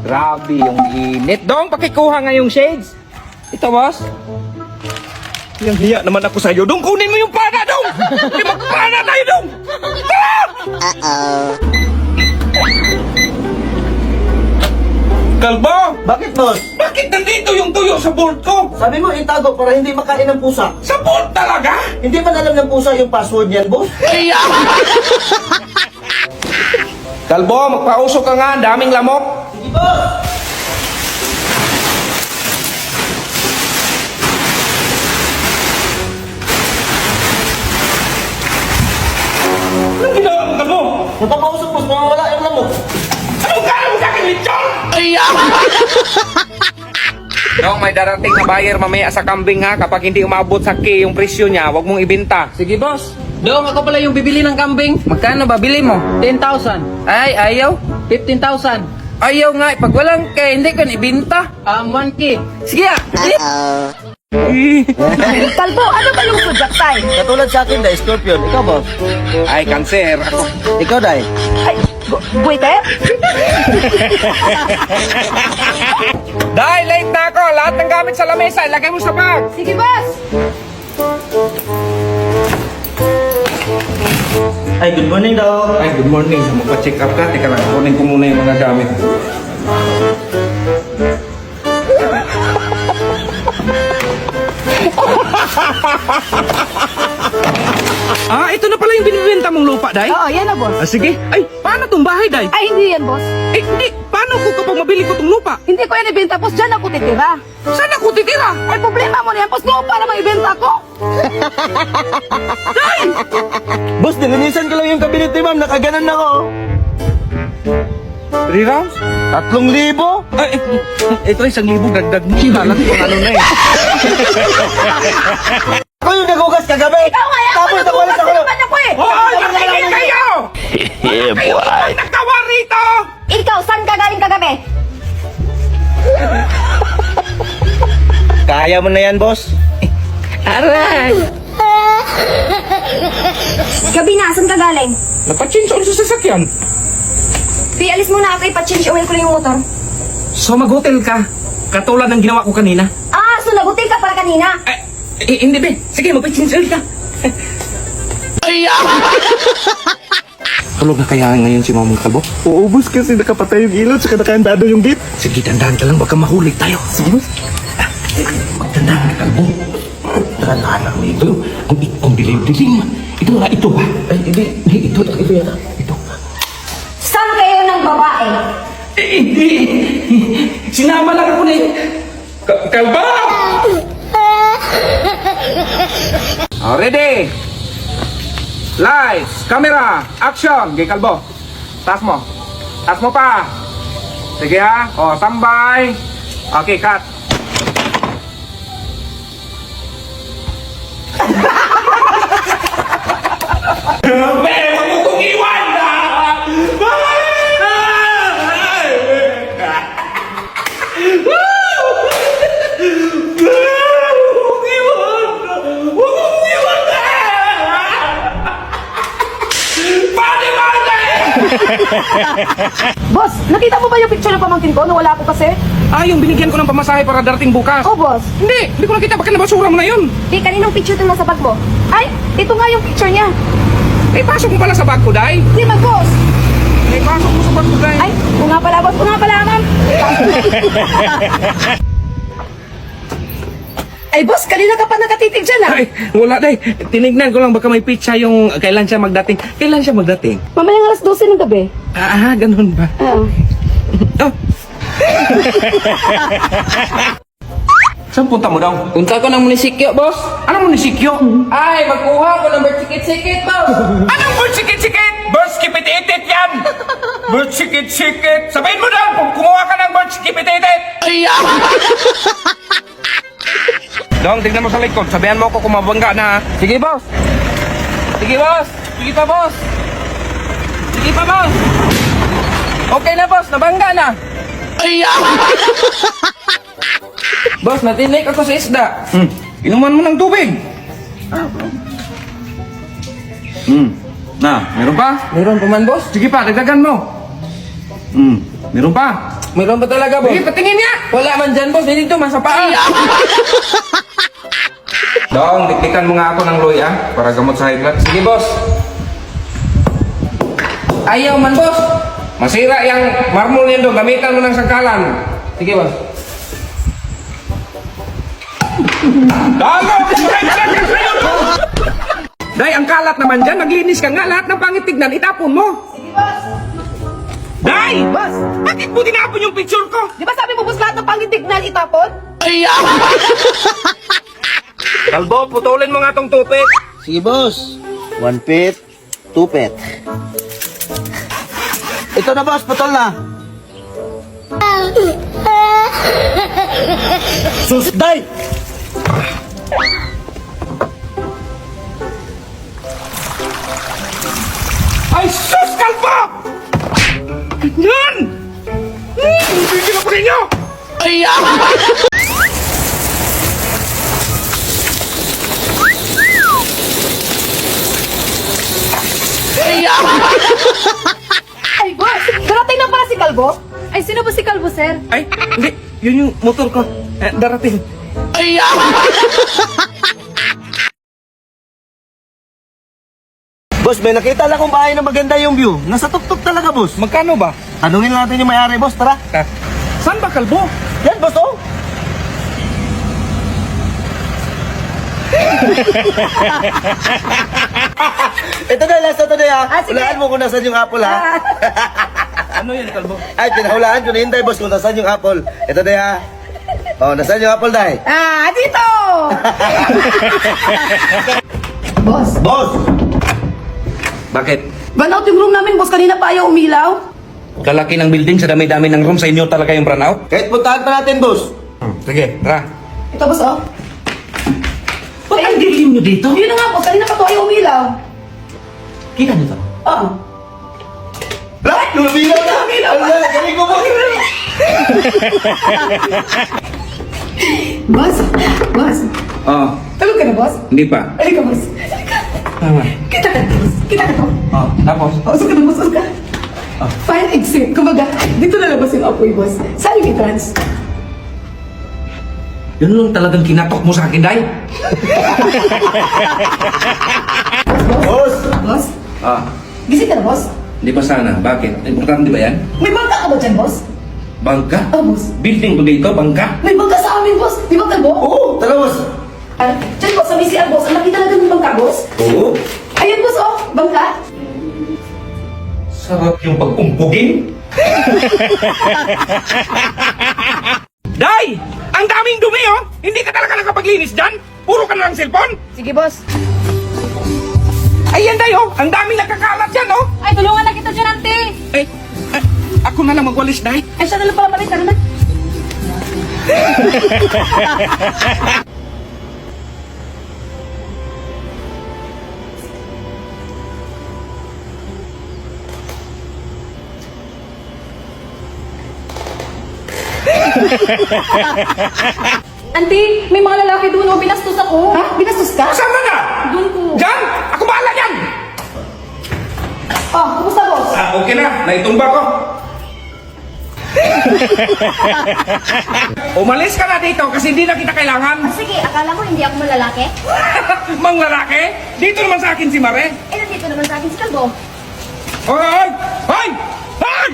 Grabe yung init. Dong, pakikuha nga yung shades. Ito, boss. Yung hiya naman ako sa'yo. Dong, kunin mo yung pana, Dong! Hindi magpana tayo, Dong! Kalbo! Bakit, boss? Bakit nandito yung tuyo sa board ko? Sabi mo itago para hindi makain ng pusa. Sa board talaga? Hindi ba alam ng pusa yung password niyan, boss? Kalbo, magpausok ka nga. Daming lamok. Sige, boss! Anong ginawa mo, Kalbo? Napapausok, boss, mawawala yung lamok. Anong kala mo sa akin, Lechon? Dong, may darating na buyer mamaya sa kambing ha. Kapag hindi umabot sa key yung presyo niya, huwag mong ibenta. Sige, boss. Dong, ako pala yung bibili ng kambing. Magkano ba bili mo? 10,000. Ay, ayaw. 15,000. Ayaw nga. Pag walang key, hindi ko na ibenta. 1K. Sige ah. Kalbo, ano ba yung project tayo? Katulad sa akin, Day, Scorpion. Ikaw, boss? Ay, cancer. Ako. Ikaw, Day? Ay, buwite? Dahil late na ako. Lahat ng gamit sa lamesa, ilagay mo sa bag. Sige, boss! Ay, good morning daw. Ay, good morning. Magpa-check up ka. Teka lang, kunin ko muna yung mga gamit. Ito na pala yung binibenta mong lupa, Day? Oo, yan na, boss. Sige. Ay, paano tong bahay, Day? Ay, hindi yan, boss. Eh, hindi. Paano ko kapag mabili ko tong lupa? Hindi ko yan ibenta, boss. Diyan ako titira. Saan ako titira? Ay, problema mo na yan, boss. Lupa na ibenta ko. Boss, nilinisan ko lang yung kabinet ni ma'am. Nakaganan na ako. 3 rounds? 3,000? Ay, ito 1,000 dagdag mo. Kalat kung ano na eh. Ako yung nagugas kagabi. Ikaw nga yan! Tapos nakuha sa kulo. Naman ako eh! Hoy, nakikita kayo! Yeah, boy. Nagtawa rito! Ikaw, saan ka galing kagabi? Kaya mo na yan, boss. Aray! Gabi na, saan ka galing? Napachinch ulit sa sasakyan. Di, alis muna ako, ipa-change oil ko lang yung motor. So mag-hotel ka? Katulad ng ginawa ko kanina? Ah, so nagutil ka para kanina. Hindi be. Sige, mag-change ulit ka. Tulog na kaya ngayon si Mamong Kalbo? Oo, boss, kasi nakapatay yung ilaw tsaka nakahandado yung gate. Sige, dandahan ka lang. Baka mahuli tayo. Sige, boss. Magdandahan ka, Kalbo. Dandahan lang ito. Ang dilim-dilim. Ito nga, ito ba? Ay, hindi. Ito yan. Ito. Saan kayo ng babae? Hindi. Sinama lang ako na yun. Kalbo! Ready? Lights, camera, action! Gay Kalbo. Taas mo. Taas mo pa. Sige ha. O, tambay. Okay, cut. Pero magkukong iwan na! Boss, nakita mo ba yung picture ng pamangkin ko? Nawala ako kasi. Yung binigyan ko ng pamasahe para darating bukas. Oh, boss. Hindi ko nakita. Bakit nabasura mo na yun? Di, kaninong picture ito nasa bag mo? Ay, ito nga yung picture niya. Pasok mo pala sa bag ko, Day. Di man, boss. Pasok mo sa bag ko, Day. Ay, kung nga pala, boss. Kung nga pala, ma'am. Ay, boss, kanina ka pa nakatitig dyan, ah. Ay, wala, Day. Tinignan ko lang baka may pizza yung kailan siya magdating. Kailan siya magdating? Mamayang alas 12 ng gabi. Ganun ba? Oo. Oh. Saan punta mo daw? Punta ko ng munisipyo, boss. Anong munisipyo? Ay, magkuha ko ng birth certificate, boss. Anong birth certificate? Birth certificate yan! Birth certificate! Sabihin mo daw kung kumuha ka ng birth certificate! Dong, tignan mo sa likod. Sabihan mo ako kung mabangga na. Sige, boss. Sige, boss. Sige pa, boss. Sige pa, boss. Okay na, boss. Nabangga na. Boss, natinik ako sa isda. Inuman mo ng tubig. Na, meron pa? Meron pa man, boss. Sige pa, dagdagan mo. Meron pa. Mayroon ba talaga, boss? Sige, patingin niya. Wala man dyan, boss. Dito, masa paa. Dong, diktikan mo nga ako ng loy para gamot sa high blood. Sige, boss. Ayaw man, boss. Masira yung marmol niyan dong, gamitan mo ng sangkalan. Sige, boss. Dalo! Day, ang kalat naman dyan, naglinis ka nga, lahat ng pangit tignan, itapon mo. Sige, boss. Day! Boss, Bakit mo tinapon yung picture ko? di ba sabi mo, boss, lahat ng pangitignan itapon? Kalbo, putulin mo nga tong tupik. Sige, boss. 1 pit, 2 pit. Ito na, boss. Putol na. Susday! Ay, sus, kalbo! Yan! Hindi na pa ninyo! Ay, boss, darating na pala si Kalbo. Ay, sino ba si Kalbo, sir? Ay, hindi. Yun yung motor ko. Darating. Boss, may nakita lang kong bahay na maganda yung view. Nasa tuktok talaga, boss. Magkano ba? Tanungin natin yung may-ari, boss. Tara. Saan ba, kalbo? Yan, boss, oh. Ito na, last na to na, ha. Sige. Hulaan mo kung nasan yung apple, ha. Ano yan, kalbo? Ay, pinahulaan ko na hintay, boss, kung nasan yung apple. Ito na, ha. Oh, nasan yung apple, day? Ah, dito! Boss, Boss! Bakit? burnout yung room namin, boss. Kanina pa ayaw umilaw. Kalaki ng building sa dami-dami ng room sa inyo talaga yung brownout? Kahit puntahan pa natin, boss. Sige, tara. Ito, boss, oh. Ba't ang dilim nyo dito? Yun na nga, boss. Kanina pa to ayaw umilaw. Kita nyo to? Oo. Lahat, lumilaw na! Lumilaw pa. Wala, galing ko, boss! Boss, boss. Oo. Tulog ka na, boss? Hindi pa. Halika, boss. Halika. Tama. Kita ka, boss. Kita ka to. Oo. Tapos? Usok ka na, boss. Usok ka. Fire exit. Kumbaga, dito na labas yung apoy, boss. Saan yung entrance? Yun lang talagang kinatok mo sa akin, Day. Boss! Boss? Ah. Gising ka na, boss? Hindi pa sana. Bakit? Importante ba yan? May bangka ka ba dyan, boss? Bangka? Oo, boss. Building ba dito? Bangka? May bangka sa amin, boss. Di ba, Kalbo? Oo, tara, boss! Dyan, boss, sa BCR, boss. Ang laki talaga ng bangka, boss. Oo. Ayun, boss, oh. Bangka. Sarap yung pag-umpugin. Day! Ang daming dumi, oh! Hindi ka talaga nakapaglinis dyan? Puro ka na lang cellphone? Sige, boss. Ayan, Day, oh! Ang daming nagkakalat dyan, oh! Ay, tulungan na kita dyan, ante. Ako na lang magwalis, Day. Ay, siya na lang pala malit. Tara na. Auntie, may mga lalaki doon. O, binastos ako. Ha? Binastos ka? Saan na? Doon ko. Dyan! Ako bahala yan! Oh, kumusta, boss? Okay na. Naitumba ko. Umalis ka na dito kasi hindi na kita kailangan. Sige, akala mo hindi ako malalaki? Mang lalaki, dito naman sa akin si Mare. Eh, nandito naman sa akin si Kalbo. Hoy! Hoy! Hoy!